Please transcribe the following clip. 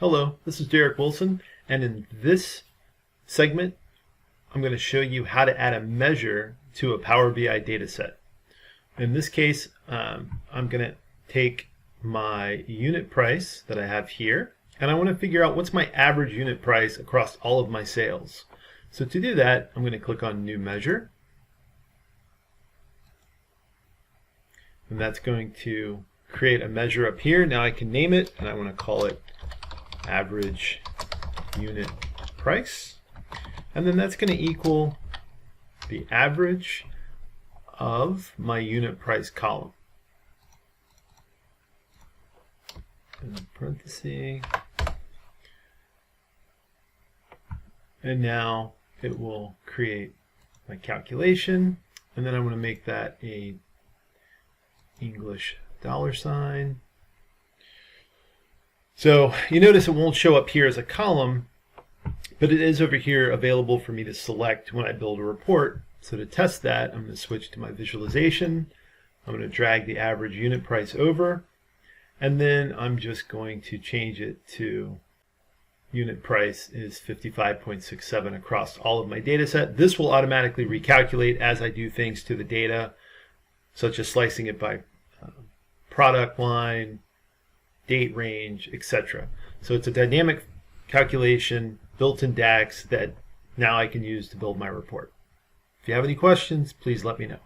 Hello, this is Derek Wilson, and in this segment, I'm going to show you how to add a measure to a Power BI data set. In this case, I'm going to take my unit price that I have here, and I want to figure out what's my average unit price across all of my sales. So to do that, I'm going to click on New Measure, and that's going to create a measure up here. Now I can name it, and I want to call it average unit price, and then that's going to equal the average of my unit price column. In parentheses, and now it will create my calculation, and then I'm going to make that a English $sign. So you notice it won't show up here as a column, but it is over here available for me to select when I build a report. So to test that, I'm going to switch to my visualization. I'm going to drag the average unit price over, and then I'm just going to change it to unit price is 55.67 across all of my data set. This will automatically recalculate as I do things to the data, such as slicing it by product line, date range, etc. So it's a dynamic calculation built in DAX that now I can use to build my report. If you have any questions, please let me know.